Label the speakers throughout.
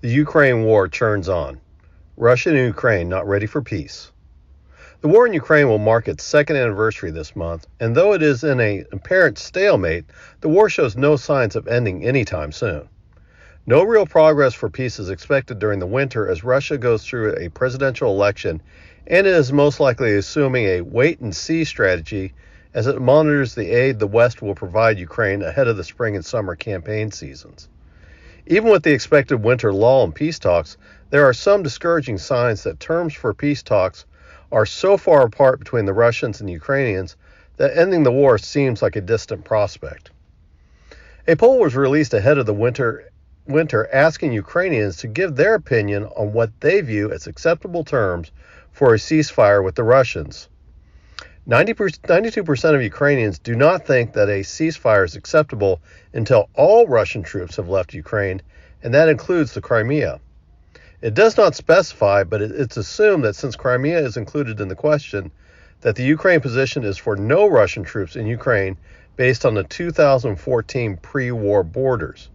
Speaker 1: The Ukraine war churns on. Russia and Ukraine not ready for peace. The war in Ukraine will mark its second anniversary this month, and though it is in an apparent stalemate, the war shows no signs of ending anytime soon. No real progress for peace is expected during the winter as Russia goes through a presidential election and is most likely assuming a wait-and-see strategy as it monitors the aid the West will provide Ukraine ahead of the spring and summer campaign seasons. Even with the expected winter lull in peace talks, there are some discouraging signs that terms for peace talks are so far apart between the Russians and Ukrainians that ending the war seems like a distant prospect. A poll was released ahead of the winter asking Ukrainians to give their opinion on what they view as acceptable terms for a ceasefire with the Russians. 92% of Ukrainians do not think that a ceasefire is acceptable until all Russian troops have left Ukraine, and that includes the Crimea. It does not specify, but it's assumed that since Crimea is included in the question, that the Ukraine position is for no Russian troops in Ukraine based on the 2014 pre-war borders.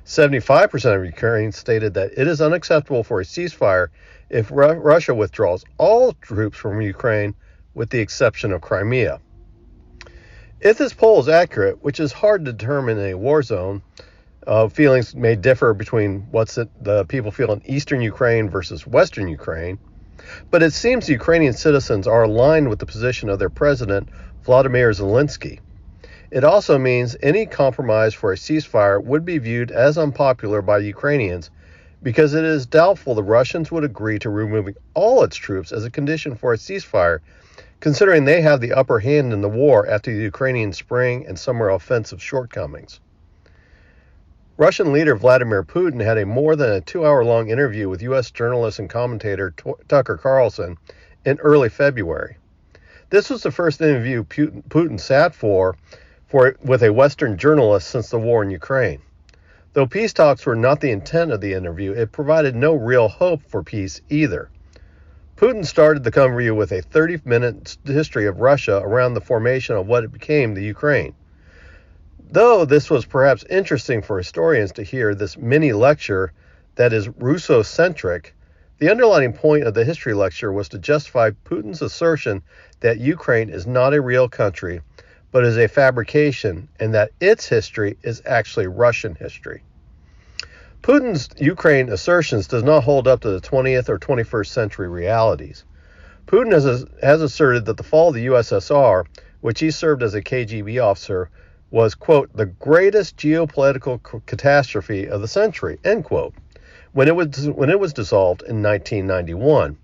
Speaker 1: 75% of Ukrainians stated that it is unacceptable for a ceasefire if Russia withdraws all troops from Ukraine with the exception of Crimea. If this poll is accurate, which is hard to determine in a war zone, feelings may differ between the people feel in eastern Ukraine versus western Ukraine, but it seems Ukrainian citizens are aligned with the position of their president, Vladimir Zelensky. It also means any compromise for a ceasefire would be viewed as unpopular by Ukrainians because it is doubtful the Russians would agree to removing all its troops as a condition for a ceasefire, considering they have the upper hand in the war after the Ukrainian spring and summer offensive shortcomings. Russian leader Vladimir Putin had a more than a 2-hour-long interview with U.S. journalist and commentator Tucker Carlson in early February. This was the first interview Putin sat for with a Western journalist since the war in Ukraine. Though peace talks were not the intent of the interview, it provided no real hope for peace either. Putin started the interview with a 30-minute history of Russia around the formation of what became the Ukraine. Though this was perhaps interesting for historians to hear this mini lecture that is Russo-centric, the underlying point of the history lecture was to justify Putin's assertion that Ukraine is not a real country, but is a fabrication, and that its history is actually Russian history. Putin's Ukraine assertions does not hold up to the 20th or 21st century realities. Putin has asserted that the fall of the USSR, which he served as a KGB officer, was, quote, the greatest geopolitical catastrophe of the century, end quote, when it was dissolved in 1991.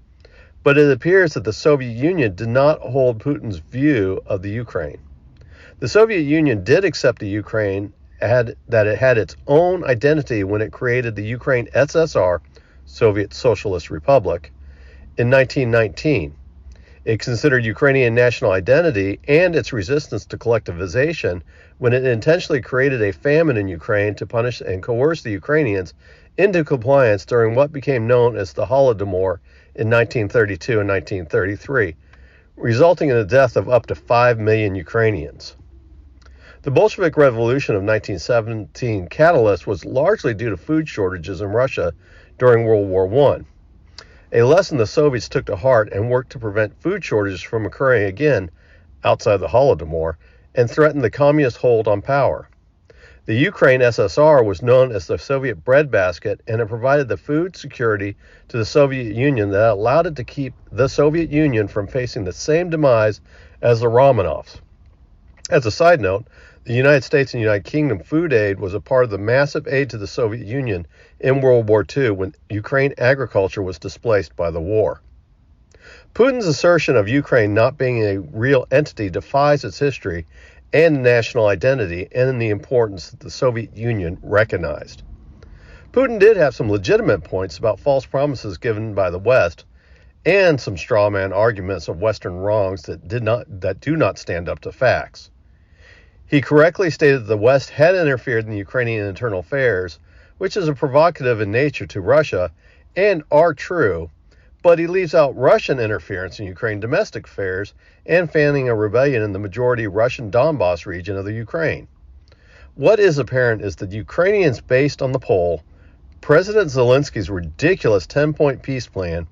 Speaker 1: But it appears that the Soviet Union did not hold Putin's view of the Ukraine. The Soviet Union did accept the Ukraine that it had its own identity when it created the Ukraine SSR, Soviet Socialist Republic, in 1919. It considered Ukrainian national identity and its resistance to collectivization when it intentionally created a famine in Ukraine to punish and coerce the Ukrainians into compliance during what became known as the Holodomor in 1932 and 1933, resulting in the death of up to 5 million Ukrainians. The Bolshevik Revolution of 1917 catalyst was largely due to food shortages in Russia during World War I, a lesson the Soviets took to heart and worked to prevent food shortages from occurring again outside the Holodomor and threatened the communist hold on power. The Ukraine SSR was known as the Soviet breadbasket, and it provided the food security to the Soviet Union that allowed it to keep the Soviet Union from facing the same demise as the Romanovs. As a side note, the United States and United Kingdom food aid was a part of the massive aid to the Soviet Union in World War II when Ukraine agriculture was displaced by the war. Putin's assertion of Ukraine not being a real entity defies its history and national identity and the importance that the Soviet Union recognized. Putin did have some legitimate points about false promises given by the West and some straw man arguments of Western wrongs that do not stand up to facts. He correctly stated that the West had interfered in the Ukrainian internal affairs, which is a provocative in nature to Russia, and are true, but he leaves out Russian interference in Ukraine domestic affairs and fanning a rebellion in the majority Russian Donbas region of the Ukraine. What is apparent is that Ukrainians based on the poll President Zelensky's ridiculous 10-point peace plan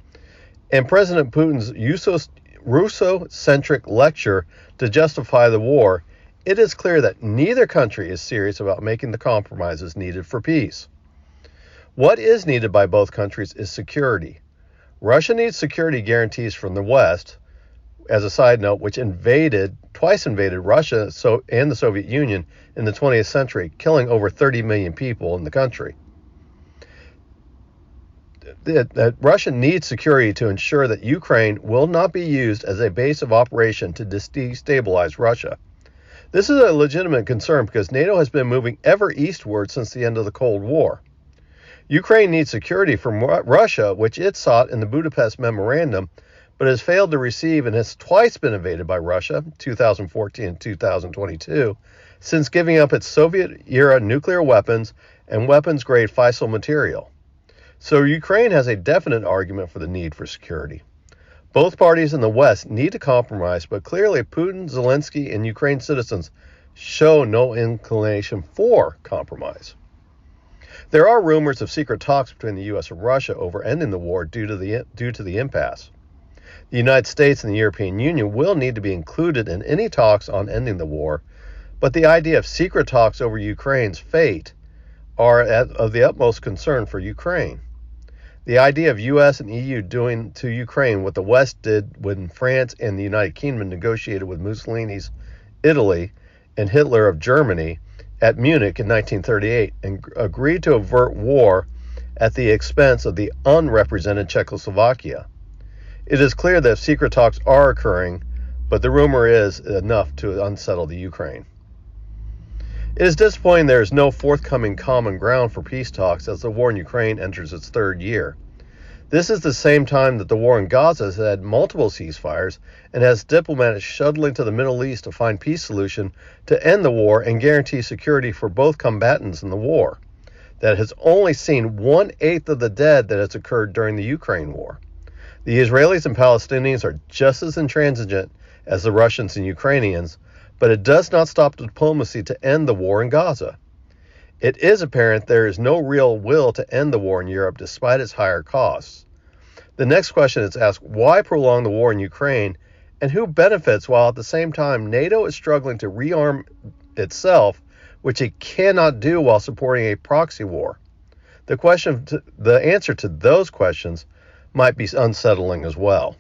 Speaker 1: and President Putin's Russo-centric lecture to justify the war, it is clear that neither country is serious about making the compromises needed for peace. What is needed by both countries is security. Russia needs security guarantees from the West, as a side note, which twice invaded Russia and the Soviet Union in the 20th century, killing over 30 million people in the country. That Russia needs security to ensure that Ukraine will not be used as a base of operation to destabilize Russia. This is a legitimate concern because NATO has been moving ever eastward since the end of the Cold War. Ukraine needs security from Russia, which it sought in the Budapest Memorandum, but has failed to receive and has twice been invaded by Russia, 2014 and 2022, since giving up its Soviet-era nuclear weapons and weapons-grade fissile material. So Ukraine has a definite argument for the need for security. Both parties in the West need to compromise, but clearly Putin, Zelensky, and Ukraine citizens show no inclination for compromise. There are rumors of secret talks between the U.S. and Russia over ending the war due to the impasse. The United States and the European Union will need to be included in any talks on ending the war, but the idea of secret talks over Ukraine's fate are of the utmost concern for Ukraine. The idea of U.S. and EU doing to Ukraine what the West did when France and the United Kingdom negotiated with Mussolini's Italy and Hitler of Germany at Munich in 1938 and agreed to avert war at the expense of the unrepresented Czechoslovakia. It is clear that secret talks are occurring, but the rumor is enough to unsettle the Ukraine. It is disappointing there is no forthcoming common ground for peace talks as the war in Ukraine enters its third year. This is the same time that the war in Gaza has had multiple ceasefires and has diplomats shuttling to the Middle East to find peace solution to end the war and guarantee security for both combatants in the war. That has only seen 1/8 of the dead that has occurred during the Ukraine war. The Israelis and Palestinians are just as intransigent as the Russians and Ukrainians, but it does not stop diplomacy to end the war in Gaza. It is apparent there is no real will to end the war in Europe despite its higher costs. The next question is asked, why prolong the war in Ukraine, and who benefits while at the same time NATO is struggling to rearm itself, which it cannot do while supporting a proxy war? The answer to those questions might be unsettling as well.